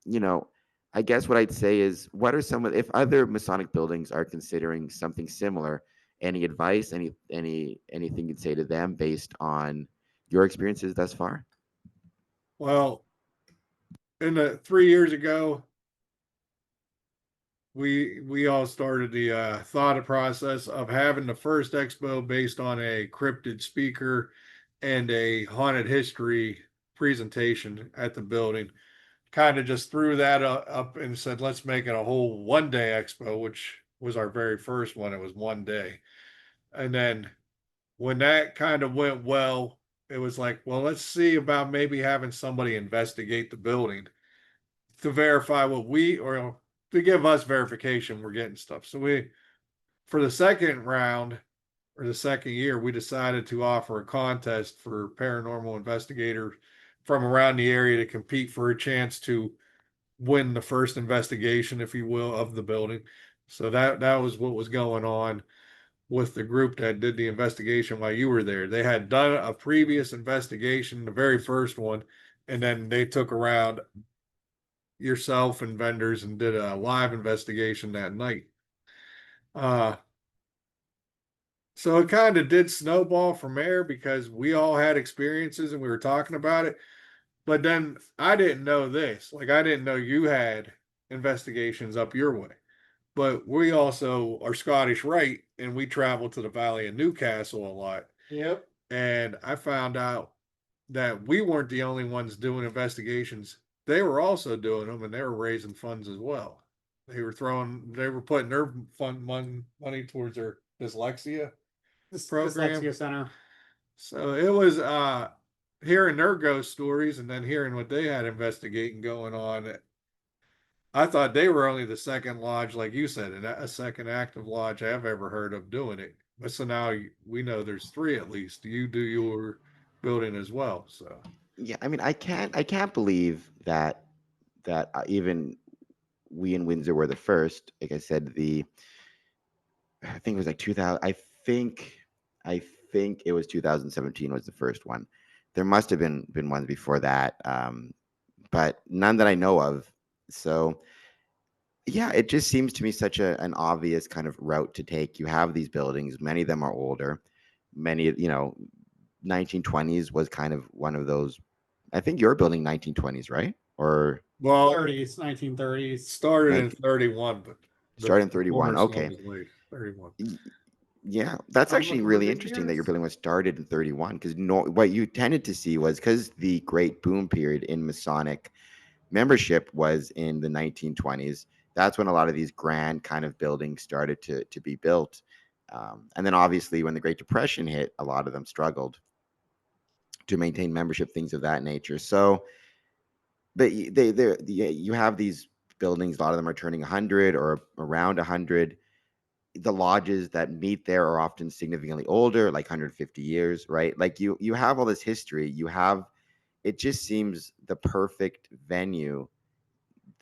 you know, I guess what I'd say is, what are some of, if other Masonic buildings are considering something similar, any advice, anything you'd say to them based on your experiences thus far? well, in the 3 years ago, we all started the thought process of having the first expo based on a cryptid speaker and a haunted history presentation at the building. Kind of just threw that up and said, let's make it a whole 1 day expo, which was our very first one. It was 1 day. And then when that kind of went well, it was like, well, let's see about maybe having somebody investigate the building to verify what or to give us verification we're getting stuff. So for the second round or the second year, we decided to offer a contest for paranormal investigators from around the area to compete for a chance to win the first investigation, if you will, of the building. So that was what was going on with the group that did the investigation while you were there. They had done a previous investigation, the very first one, and then they took around yourself and vendors and did a live investigation that night. Uh, so it kind of did snowball from there because we all had experiences and we were talking about it. But then I didn't know this. Like I didn't know you had investigations up your way. But we also are Scottish Rite and we travel to the Valley of Newcastle a lot. Yep. And I found out that we weren't the only ones doing investigations. They were also doing them and they were raising funds as well. They were putting their money towards their dyslexia This program. Dyslexia Center. So it was hearing their ghost stories and then hearing what they had investigating going on. I thought they were only the second lodge, like you said, and a second active lodge I've ever heard of doing it. But so now we know there's three at least. You do your building as well. So Yeah, I mean, I can't believe that even we in Windsor were the first. Like I said, I think it was like 2000. I think it was 2017 was the first one. There must have been ones before that, but none that I know of. So yeah, it just seems to me such an obvious kind of route to take. You have these buildings, many of them are older. Many, 1920s was kind of one of those. I think you're building 1920s, right? Or well, 30s, 1930s. started in 19, 31, but started the in 31. former son Okay. was late 31. Yeah, that's I'm actually looking really at interesting that your years. building was started in 31 because what you tended to see was because the great boom period in Masonic membership was in the 1920s. That's when a lot of these grand kind of buildings started to be built. And then obviously when the Great Depression hit, a lot of them struggled to maintain membership, things of that nature. So, but you have these buildings, a lot of them are turning 100 or around 100. The lodges that meet there are often significantly older, like 150 years, right? Like you have all this history. It just seems the perfect venue.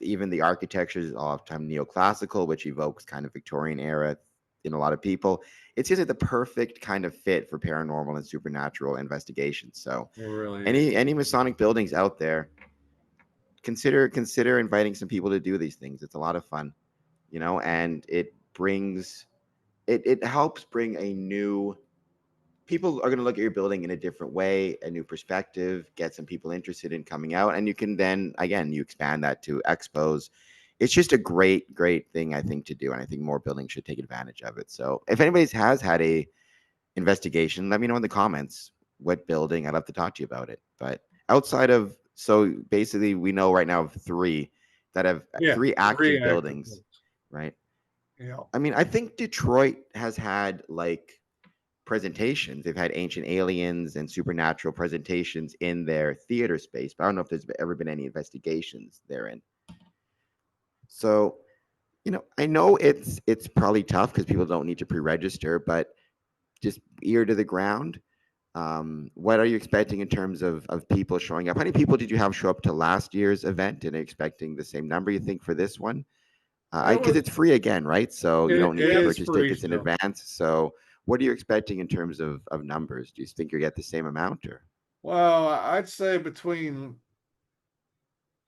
Even the architecture is oftentimes neoclassical, which evokes kind of Victorian era in a lot of people. It's just like the perfect kind of fit for paranormal and supernatural investigations. So It really is. any Masonic buildings out there, consider inviting some people to do these things. It's a lot of fun, and it helps bring a new people are going to look at your building in a different way, a new perspective, get some people interested in coming out, and you can then again you expand that to expos. It's just a great thing I think to do, and I think more buildings should take advantage of it. So if anybody has had a investigation, let me know in the comments what building. I'd love to talk to you about it. But outside of so basically we know right now of three that have Yeah, three three active active buildings, ones. right? Yeah. I mean, I think Detroit has had like presentations. They've had ancient aliens and supernatural presentations in their theater space, but I don't know if there's ever been any investigations therein. So, I know it's probably tough because people don't need to pre-register, but just ear to the ground. What are you expecting in terms of people showing up? How many people did you have show up to last year's event, and are you expecting the same number you think for this one? It Because was it's free again, right? So you don't need it to is purchase free tickets in still. advance. So what are you expecting in terms of numbers? Do you think you get the same amount or? Well, I'd say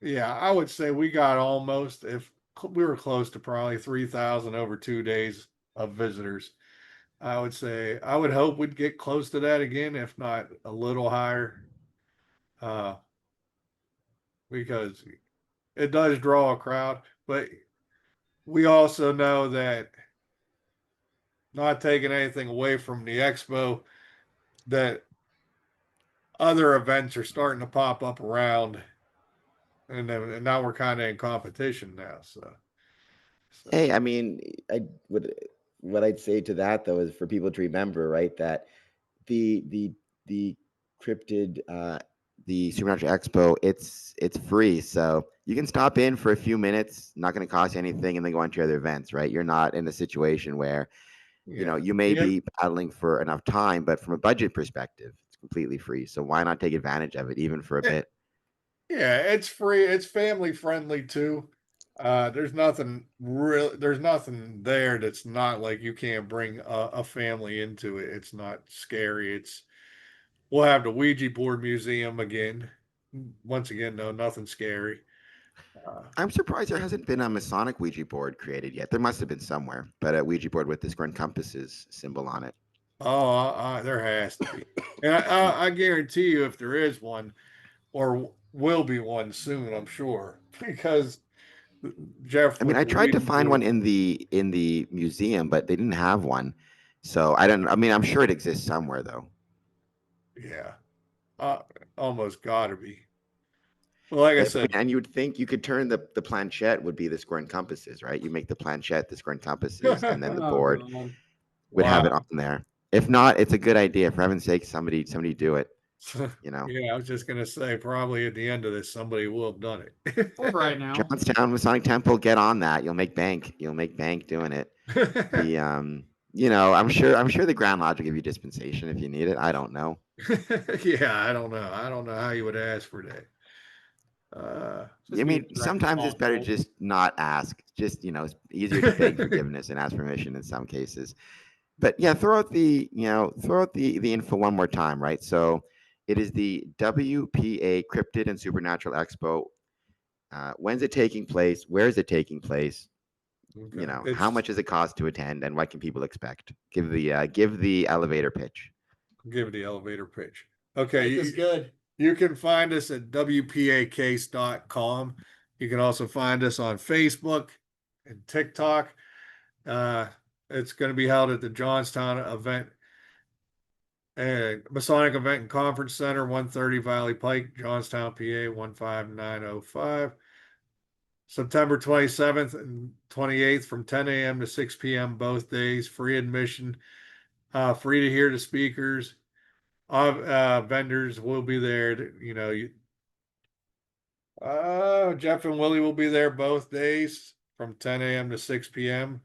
I would say we got almost if we were close to probably 3,000 over 2 days of visitors. I would say I would hope we'd get close to that again, if not a little higher, uh, because it does draw a crowd. But we also know that, not taking anything away from the expo, that other events are starting to pop up around, and now we're kind of in competition now. So Hey, I mean, I would what I'd say to that though is for people to remember, right, that the cryptid the Supernatural Expo, it's free. So you can stop in for a few minutes, not going to cost you anything, and then go on to your other events, right? You're not in a situation where yeah, you may yeah, be battling for enough time, but from a budget perspective, it's completely free. So why not take advantage of it, even for a bit? yeah, it's free. It's family friendly too. There's nothing there that's not like you can't bring a family into it. It's not scary. We'll have the Ouija board museum again. Once again, no, nothing scary. Uh, I'm surprised there hasn't been a Masonic Ouija board created yet. There must have been somewhere, but a Ouija board with this Grand Compasses symbol on it. there has to be, and I guarantee you, if there is one, or will be one soon, I'm sure, because Jeff I mean, with I the tried to reading find one board. in the museum, but they didn't have one. So I don't. I mean, I'm sure it exists somewhere though. Yeah, uh, almost gotta be. Well, like I I mean, said, and you would think you could turn the planchette would be the square and compasses, right? You make the planchette the square and compasses, and then the Oh, board God. would have it wow. on there. If not, it's a good idea. For heaven's sake, somebody do it. You know, Yeah, I was just gonna say, probably at the end of this, somebody will have done it. Or right now. Johnstown Masonic Temple, get on that. You'll make bank. You'll make bank doing it. The I'm sure the Grand Lodge will give you dispensation if you need it. I don't know. Yeah, I don't know. I don't know how you would ask for that. Just I be mean, direct sometimes it's better responsible. just not ask. Just it's easier to beg forgiveness and ask permission in some cases. But yeah, throw out the info one more time, right? So it is the WPA Cryptid and Supernatural Expo. When's it taking place? Where is it taking place? Okay. How It's much does it cost to attend, and what can people expect? Give the elevator pitch. give the elevator pitch. Okay, Make this good. you can find us at WPACase.com. You can also find us on Facebook and TikTok. Uh, it's going to be held at the Johnstown event Masonic Event and Conference Center, 130 Valley Pike, Johnstown, PA 15905. September 27th and 28th from 10 a.m. to 6 p.m. both days. Free admission, free to hear the speakers. Vendors will be there. Jeff and Willie will be there both days from 10 a.m. to 6 p.m.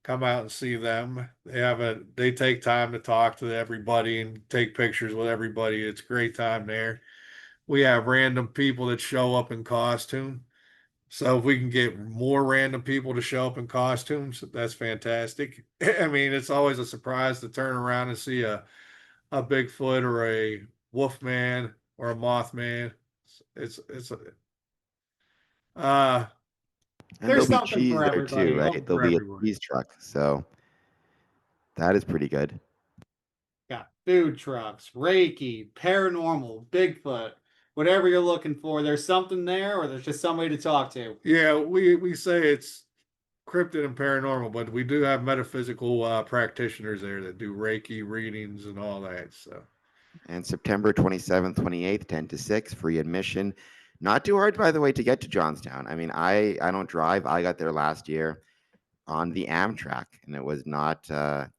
Come out and see them. They take time to talk to everybody and take pictures with everybody. It's a great time there. We have random people that show up in costume. So if we can get more random people to show up in costumes, that's fantastic. I mean, it's always a surprise to turn around and see a Bigfoot or a Wolfman or a Mothman. It's uh And there'll There's be something cheese for there too, everybody. right? There'll for be a everyone. cheese truck. So that is pretty good. Got food trucks, Reiki, paranormal, Bigfoot, whatever you're looking for. There's something there, or there's just somebody to talk to. Yeah, we say it's cryptid and paranormal, but we do have metaphysical practitioners there that do Reiki readings and all that. So And September 27th, 28th, 10 to 6, free admission. Not too hard, by the way, to get to Johnstown. I mean, I don't drive. I got there last year on the Amtrak, and it was not a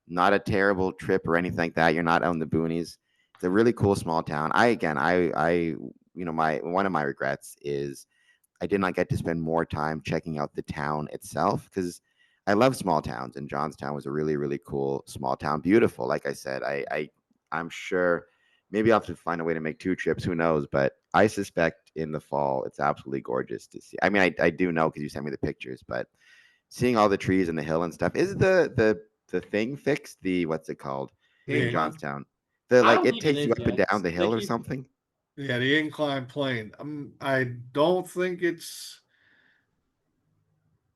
terrible trip or anything like that. You're not out in the boonies. It's a really cool small town. My one of my regrets is I did not get to spend more time checking out the town itself because I love small towns, and Johnstown was a really, really cool small town. Beautiful, like I said. I'm sure maybe I'll have to find a way to make two trips. Who knows? But I suspect in the fall it's absolutely gorgeous to see. I mean, I do know because you sent me the pictures, but seeing all the trees and the hill and stuff is the thing fixed. The what's it called in the Incline? Johnstown? The I like don't it think it takes you is up and yet. down the hill or something. yeah, the incline plane. I don't think it's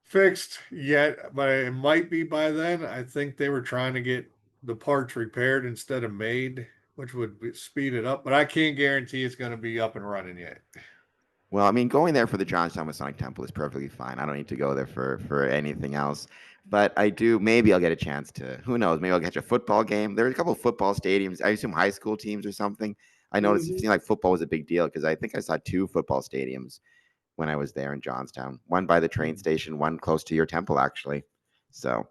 fixed yet, but it might be by then. I think they were trying to get the parts repaired instead of made, which would speed it up. But I can't guarantee it's going to be up and running yet. Well, I mean, going there for the Johnstown Masonic Temple is perfectly fine. I don't need to go there for anything else. But I do. Maybe I'll get a chance to. Who knows? Maybe I'll catch a football game. There's a couple of football stadiums. I assume high school teams or something. I noticed it Mhm. seemed like football was a big deal because I think I saw two football stadiums when I was there in Johnstown. One by the train station, one close to your temple, actually. So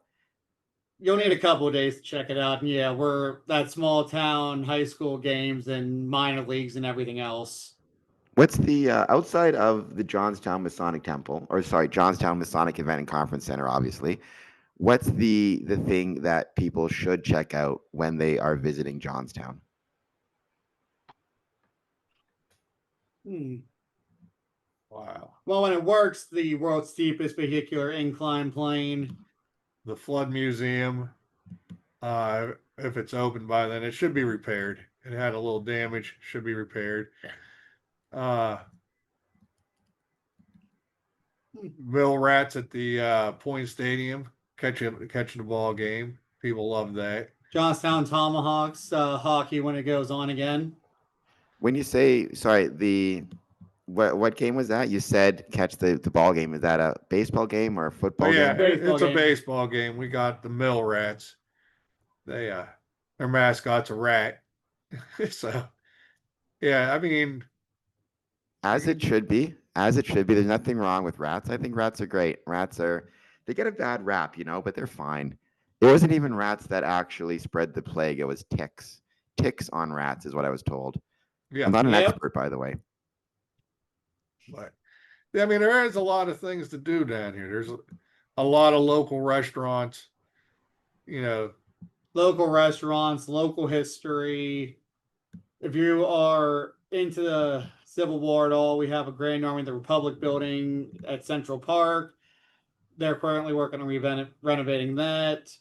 You'll need a couple of days to check it out. And yeah, we're that small town, high school games and minor leagues and everything else. what's the outside of the Johnstown Masonic Temple, or sorry, Johnstown Masonic Event and Conference Center, obviously? What's the thing that people should check out when they are visiting Johnstown? Hmm. Wow. Well, when it works, the world's steepest vehicular incline plane. The Flood Museum, if it's open by then, it should be repaired. It had a little damage, should be repaired. Uh, Bill Rats at the Point Stadium, catching the ball game. People love that. Johnstown Tomahawks hockey when it goes on again. When you say, sorry, the What game was that? You said catch the ball game. Is that a baseball game or a Oh football yeah, game? Baseball it's a game. baseball game. We got the Mill Rats. They their mascot's a rat. So yeah, I mean, As it should be. As it should be. There's nothing wrong with rats. I think rats are great. They get a bad rap, but they're fine. It wasn't even rats that actually spread the plague. It was ticks. Ticks on rats is what I was told. yeah, I'm not an Yep. expert, by the way. but yeah, I mean, there is a lot of things to do down here. There's a lot of local restaurants. You know, Local restaurants, local history. If you are into the Civil War at all, we have a Grand Army of the Republic building at Central Park. They're currently working on renovating that.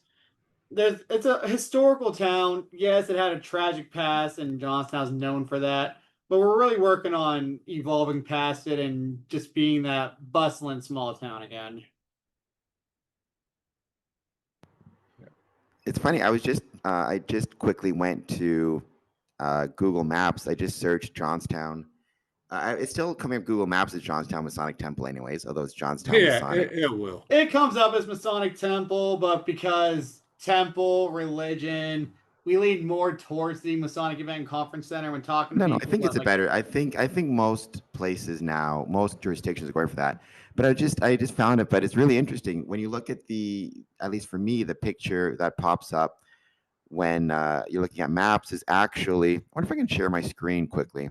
It's a historical town. Yes, it had a tragic past, and Johnstown's known for that. But we're really working on evolving past it and just being that bustling small town again. It's funny. I just quickly went to Google Maps. I just searched Johnstown. It's still coming up Google Maps as Johnstown Masonic Temple, anyways. Although it's Johnstown yeah, Masonic. it will. It comes up as Masonic Temple, but because temple, religion, we lead more towards the Masonic Event and Conference Center when talking to No, I people. think it's a better. I think most places now, most jurisdictions are going for that. But I just found it. But it's really interesting when you look at at least for me, the picture that pops up when you're looking at maps is actually. I wonder if I can share my screen quickly.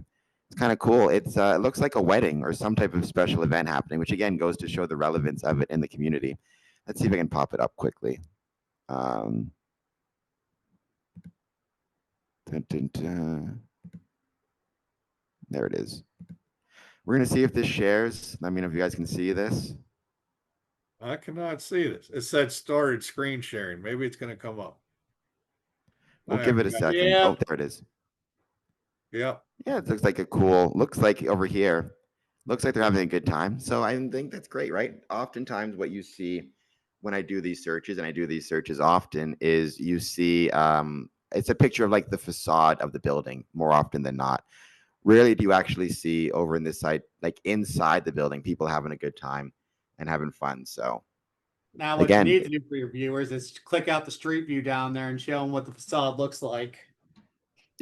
It's kind of cool. It looks like a wedding or some type of special event happening, which again goes to show the relevance of it in the community. Let's see if I can pop it up quickly. Dun, dun, dun. There it is. We're going to see if this shares. Let me know if you guys can see this. I cannot see this. It said started screen sharing. Maybe it's going to come up. We'll give it a second. Yeah. Oh, there it is. Yep. Yeah, it looks like over here, looks like they're having a good time. So I think that's great, right? Oftentimes what you see when I do these searches, and I do these searches often, is you see it's a picture of like the facade of the building more often than not. Rarely do you actually see over in this side, like inside the building, people having a good time and having fun. So Now, what again, you need to do for your viewers is click out the street view down there and show them what the facade looks like.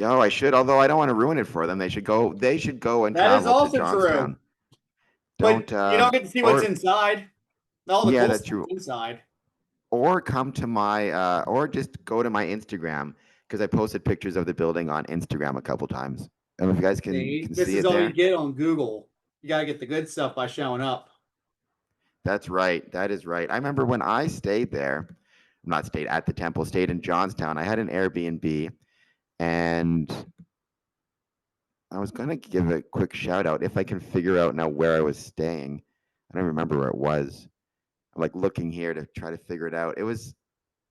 oh, I should, although I don't want to ruin it for them. They should go and That is travel also to Johnstown. true. But you don't get to see what's inside. All the yeah, cool that's stuff's true. inside. Or come to my or just go to my Instagram because I posted pictures of the building on Instagram a couple times. I don't know if you guys can This see is it all there. you get on Google. You got to get the good stuff by showing up. That's right. That is right. I remember when I stayed there, not stayed at the temple, stayed in Johnstown. I had an Airbnb, and I was gonna give a quick shout out if I can figure out now where I was staying. I don't remember where it was. I'm like looking here to try to figure it out. It was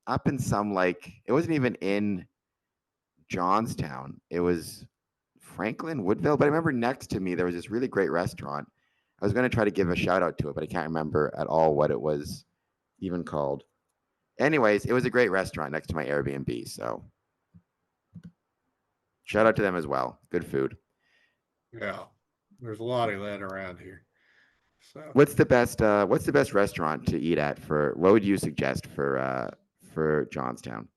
up in some it wasn't even in Johnstown. It was Franklin, Woodville. But I remember next to me there was this really great restaurant. I was going to try to give a shout out to it, but I can't remember at all what it was even called. Anyways, it was a great restaurant next to my Airbnb. So shout out to them as well. Good food. Yeah. There's a lot of that around here. So What's the best restaurant to eat at for what would you suggest for Johnstown?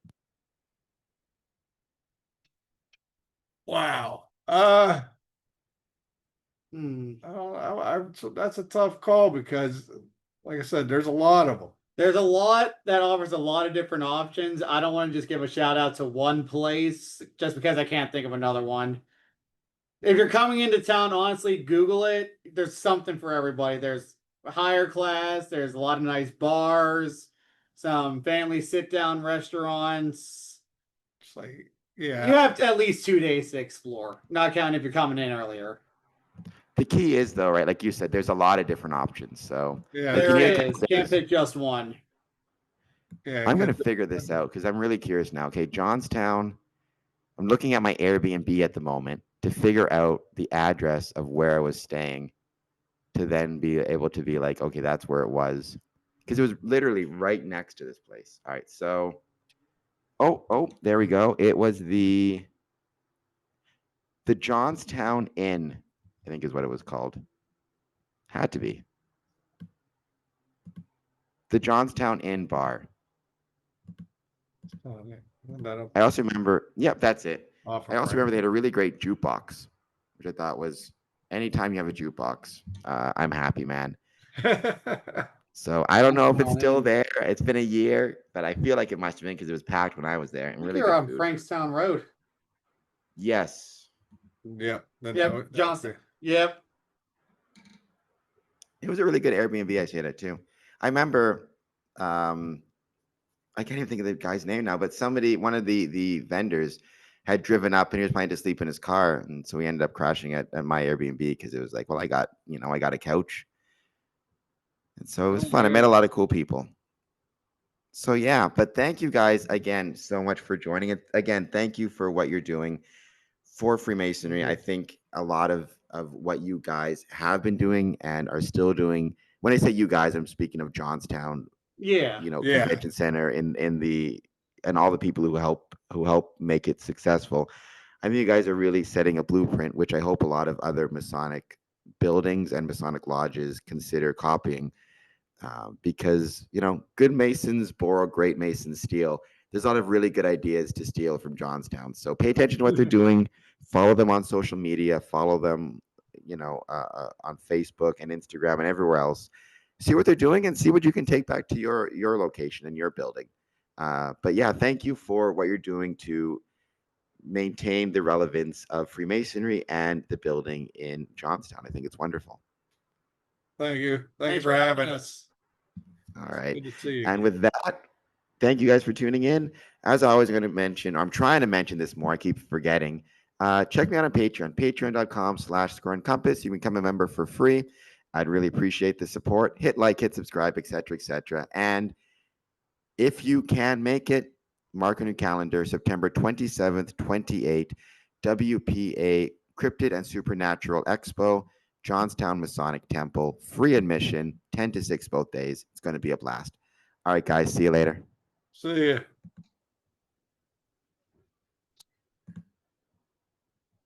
wow. Hmm. So that's a tough call because, like I said, there's a lot of them. There's a lot that offers a lot of different options. I don't want to just give a shout out to one place just because I can't think of another one. If you're coming into town, honestly, Google it. There's something for everybody. There's higher class, there's a lot of nice bars, some family sit down restaurants. It's like, yeah. You have at least 2 days to explore, not counting if you're coming in earlier. The key is though, right? Like you said, there's a lot of different options. So Yeah. There is. Can't pick just one. Yeah. I'm going to figure this out because I'm really curious now. Okay, Johnstown. I'm looking at my Airbnb at the moment to figure out the address of where I was staying to then be able to be like, okay, that's where it was. Because it was literally right next to this place. All right, so oh, there we go. It was the Johnstown Inn, I think is what it was called. Had to be. The Johnstown Inn Bar. Oh, yeah. That'll I also remember, yep, that's it. offer I also for remember they had a really great jukebox, which I thought was anytime you have a jukebox, I'm happy, man. So I don't know if it's still there. It's been a year, but I feel like it must have been because it was packed when I was there. I And think really you're good on food. Frankstown Road. Yes, Yep. Yep, Johnson. Yep. it was a really good Airbnb. I stayed at too. I remember, I can't even think of the guy's name now, but somebody, one of the vendors, had driven up and he was planning to sleep in his car, and so we ended up crashing at my Airbnb because it was like, well, I got a couch, and so it was fun. I met a lot of cool people. So yeah, but thank you guys again so much for joining it. Again, thank you for what you're doing for Freemasonry. I think a lot of what you guys have been doing and are still doing. When I say you guys, I'm speaking of Johnstown, Yeah. Yeah. Convention Center and all the people who help make it successful. I think you guys are really setting a blueprint, which I hope a lot of other Masonic buildings and Masonic lodges consider copying. Because good Masons borrow, great Masons steal. There's a lot of really good ideas to steal from Johnstown. So pay attention to what they're doing. Follow them on social media. Follow them, on Facebook and Instagram and everywhere else. See what they're doing and see what you can take back to your location and your building. But yeah, thank you for what you're doing to maintain the relevance of Freemasonry and the building in Johnstown. I think it's wonderful. Thank you. Thank you for having us. All right. Good to see you. And with that, thank you guys for tuning in. As always, I'm going to mention, or I'm trying to mention this more. I keep forgetting. Check me out on Patreon, patreon.com/squareandcompass. You can become a member for free. I'd really appreciate the support. Hit like, hit subscribe, etc., etc. And if you can make it, mark on your calendar, September 27th, 28th, WPA Cryptid and Supernatural Expo, Johnstown Masonic Temple, free admission, 10 to 6 both days. It's going to be a blast. All right, guys, see you later. See ya.